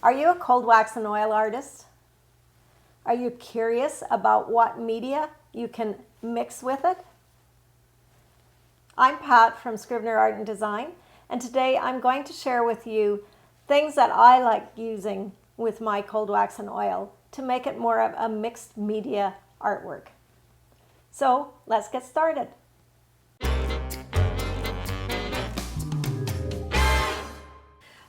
Are you a cold wax and oil artist? Are you curious about what media you can mix with it? I'm Pat from Scrivener Art and Design, and today I'm going to share with you things that I like using with my cold wax and oil to make it more of a mixed media artwork. So let's get started.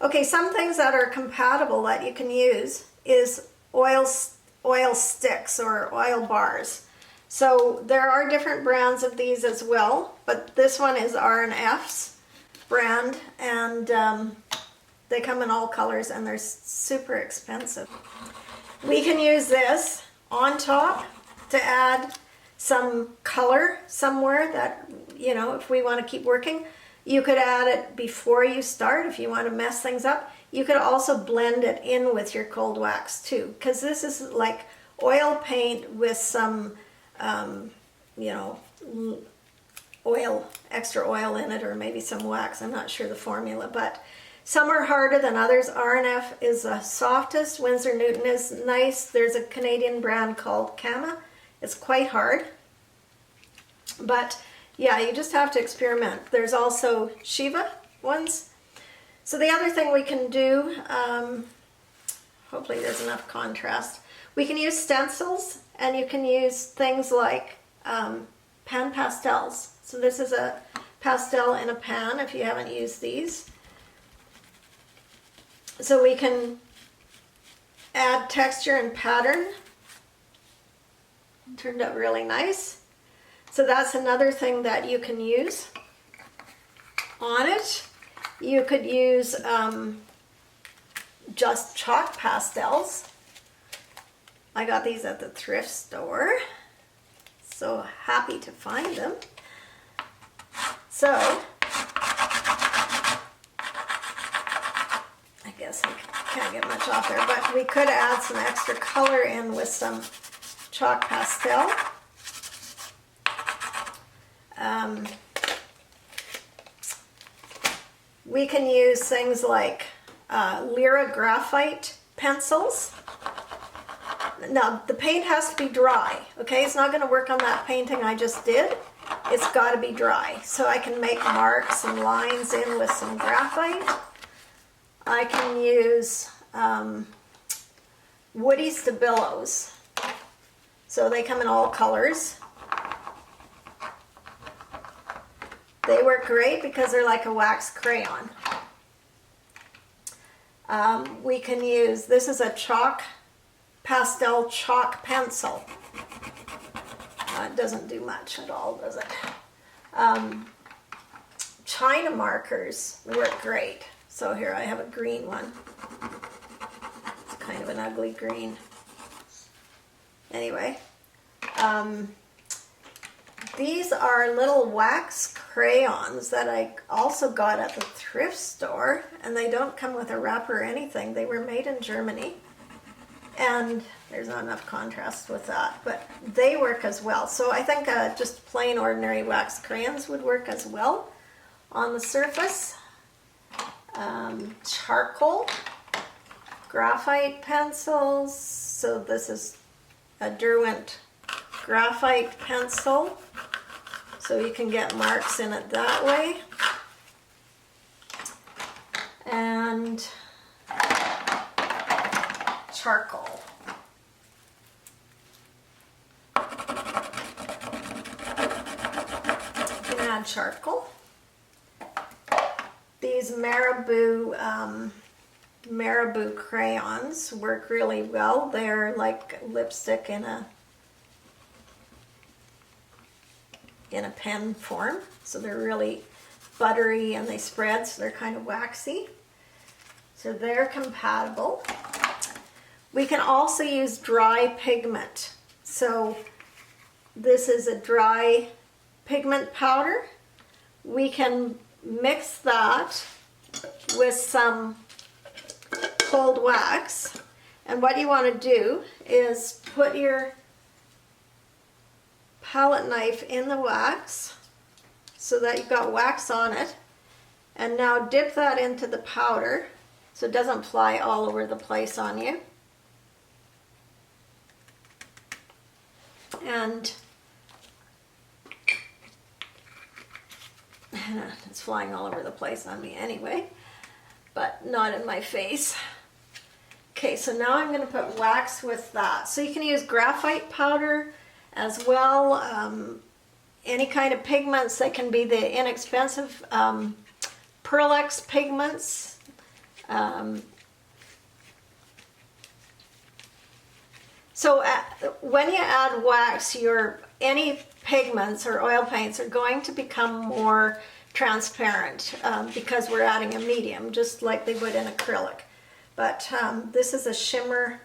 Okay, some things that are compatible that you can use is oil sticks or oil bars. So there are different brands of these as well, but this one is R&F's brand, and they come in all colors and they're super expensive. We can use this on top to add some color somewhere that, you know, if we want to keep working. You could add it before you start if you want to mess things up. You could also blend it in with your cold wax too, because this is like oil paint with some, you know, extra oil in it, or maybe some wax. I'm not sure the formula, but some are harder than others. R&F is the softest. Winsor Newton is nice. There's a Canadian brand called Kama. It's quite hard, but yeah, you just have to experiment. There's also Shiva ones. So the other thing we can do, hopefully there's enough contrast, we can use stencils, and you can use things like pan pastels. So this is a pastel in a pan if you haven't used these. So we can add texture and pattern. Turned out really nice. So that's another thing that you can use on it. You could use just chalk pastels. I got these at the thrift store. So happy to find them. So I guess I can't get much off there, but we could add some extra color in with some chalk pastel. We can use things like Lyra graphite pencils. Now, the paint has to be dry, okay? It's not going to work on that painting I just did. It's got to be dry. So I can make marks and lines in with some graphite. I can use woody stabilos. So they come in all colors. They work great because they're like a wax crayon. We can use, this is a pastel chalk pencil. It doesn't do much at all, does it? China markers work great. So here I have a green one. It's kind of an ugly green. Anyway, these are little wax crayons that I also got at the thrift store, and they don't come with a wrapper or anything. They were made in Germany, and there's not enough contrast with that, but they work as well. So I think just plain ordinary wax crayons would work as well on the surface. Charcoal, graphite pencils. So this is a Derwent graphite pencil, so you can get marks in it that way. And charcoal. You can add charcoal. These Marabou crayons work really well. They're like lipstick in a pen form, so they're really buttery and they spread, so they're kind of waxy. So they're compatible. We can also use dry pigment. So this is a dry pigment powder. We can mix that with some cold wax, and what you want to do is put your palette knife in the wax so that you've got wax on it, and now dip that into the powder so it doesn't fly all over the place on you. And it's flying all over the place on me anyway, but not in my face. Okay, so now I'm going to put wax with that. So you can use graphite powder as well, any kind of pigments. They can be the inexpensive Pearl-X pigments. So when you add wax, any pigments or oil paints are going to become more transparent because we're adding a medium, just like they would in acrylic. But this is a shimmer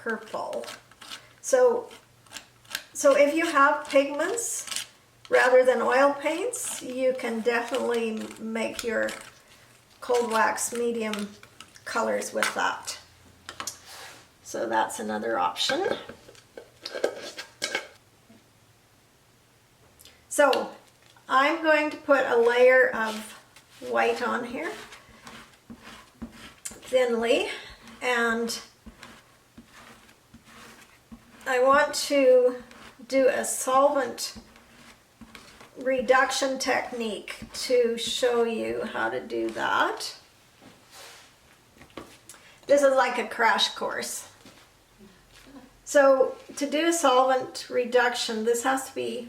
purple. So if you have pigments rather than oil paints, you can definitely make your cold wax medium colors with that. So that's another option. So I'm going to put a layer of white on here thinly, and I want to do a solvent reduction technique to show you how to do that. This is like a crash course. So to do a solvent reduction, this has to be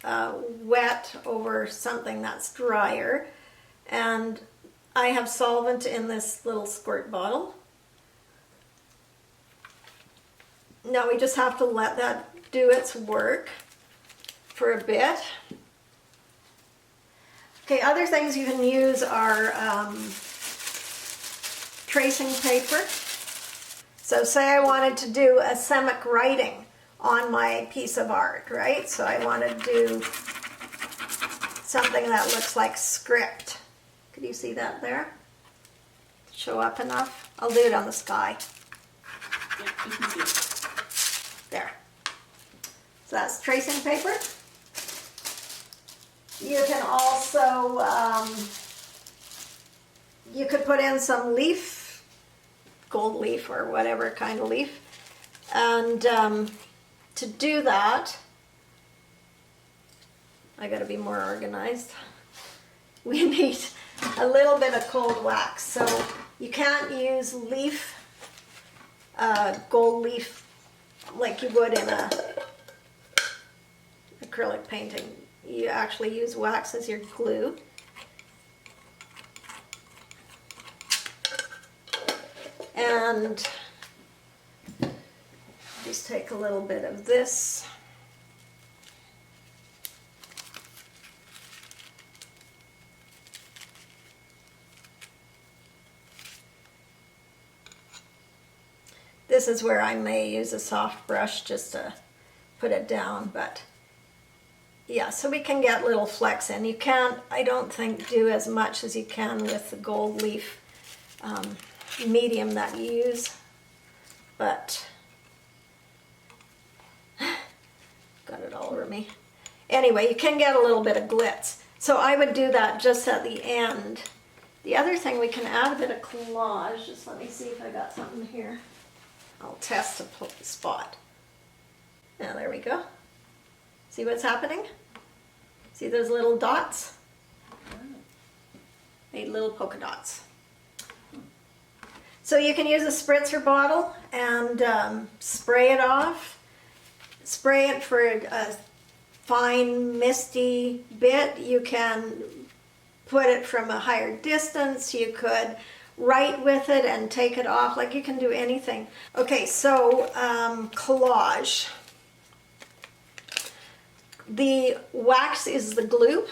wet over something that's drier, and I have solvent in this little squirt bottle. Now we just have to let that do its work for a bit. Okay, other things you can use are tracing paper. So say I wanted to do a semic writing on my piece of art, right? So I want to do something that looks like script. Could you see that there? Show up enough? I'll do it on the sky. Yeah, you can see it. There. So that's tracing paper. You can also, you could put in some leaf, gold leaf or whatever kind of leaf. And to do that, I gotta be more organized. We need a little bit of cold wax. So you can't use leaf, gold leaf like you would in a acrylic painting. You actually use wax as your glue. And just take a little bit of this. This is where I may use a soft brush just to put it down, but yeah, so we can get little flecks in. You can't, I don't think, do as much as you can with the gold leaf medium that you use, but got it all over me. Anyway, you can get a little bit of glitz. So I would do that just at the end. The other thing, we can add a bit of collage. Just let me see if I got something here. I'll test a spot. Now there we go. See what's happening? See those little dots? Made little polka dots. So you can use a spritzer bottle and spray it off. Spray it for a fine misty bit. You can put it from a higher distance. You could write with it and take it off. Like, you can do anything. Okay, so collage. The wax is the glue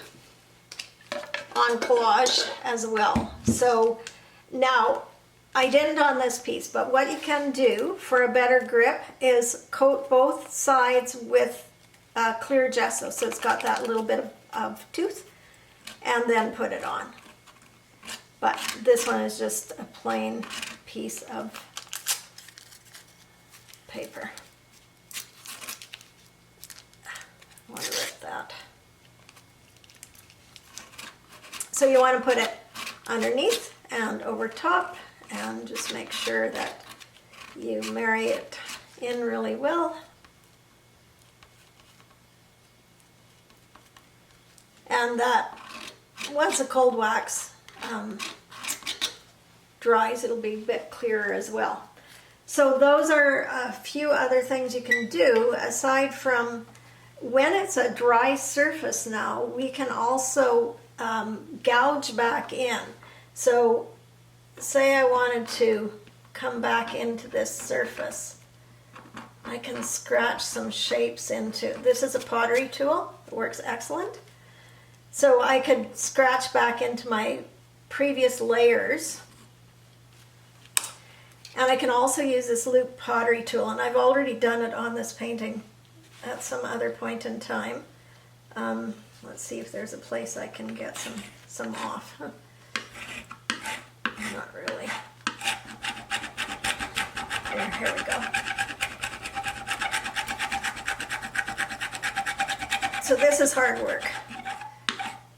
on collage as well. So now, I didn't on this piece, but what you can do for a better grip is coat both sides with clear gesso, so it's got that little bit of tooth, and then put it on. But this one is just a plain piece of paper. I want to rip that. So you want to put it underneath and over top, and just make sure that you marry it in really well. And that once the cold wax dries, it'll be a bit clearer as well. So those are a few other things you can do aside from when it's a dry surface now. We can also gouge back in. So say I wanted to come back into this surface. I can scratch some shapes into, this is a pottery tool, it works excellent. So I could scratch back into my previous layers. And I can also use this loop pottery tool, and I've already done it on this painting at some other point in time. Let's see if there's a place I can get some off. Not really. Here we go. So this is hard work.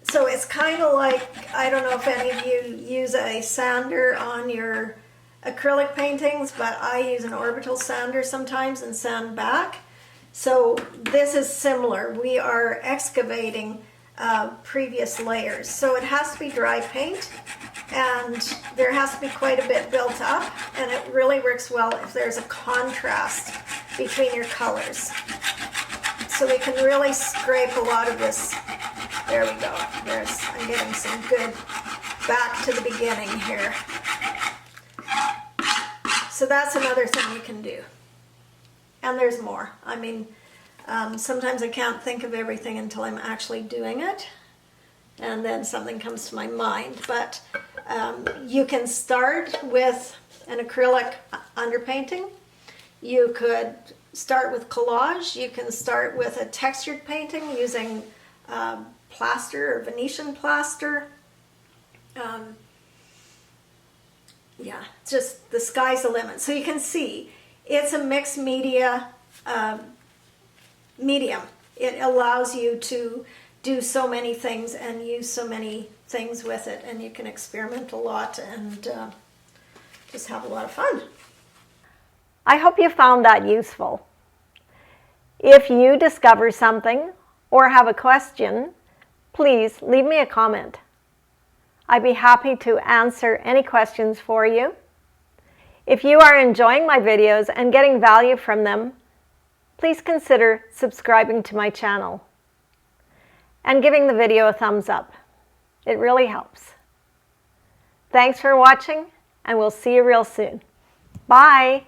So it's kind of like, I don't know if any of you use a sander on your acrylic paintings, but I use an orbital sander sometimes and sand back. So this is similar. We are excavating previous layers. So it has to be dry paint, and there has to be quite a bit built up, and it really works well if there's a contrast between your colors. So we can really scrape a lot of this. There we go. I'm getting some good back to the beginning here. So that's another thing you can do. And there's more. I mean, sometimes I can't think of everything until I'm actually doing it, and then something comes to my mind. But you can start with an acrylic underpainting. You could start with collage. You can start with a textured painting using plaster or Venetian plaster. Yeah, just the sky's the limit. So you can see it's a mixed media medium. It allows you to do so many things and use so many things with it, and you can experiment a lot and just have a lot of fun. I hope you found that useful. If you discover something or have a question, please leave me a comment. I'd be happy to answer any questions for you. If you are enjoying my videos and getting value from them, please consider subscribing to my channel and giving the video a thumbs up. It really helps. Thanks for watching, and we'll see you real soon. Bye!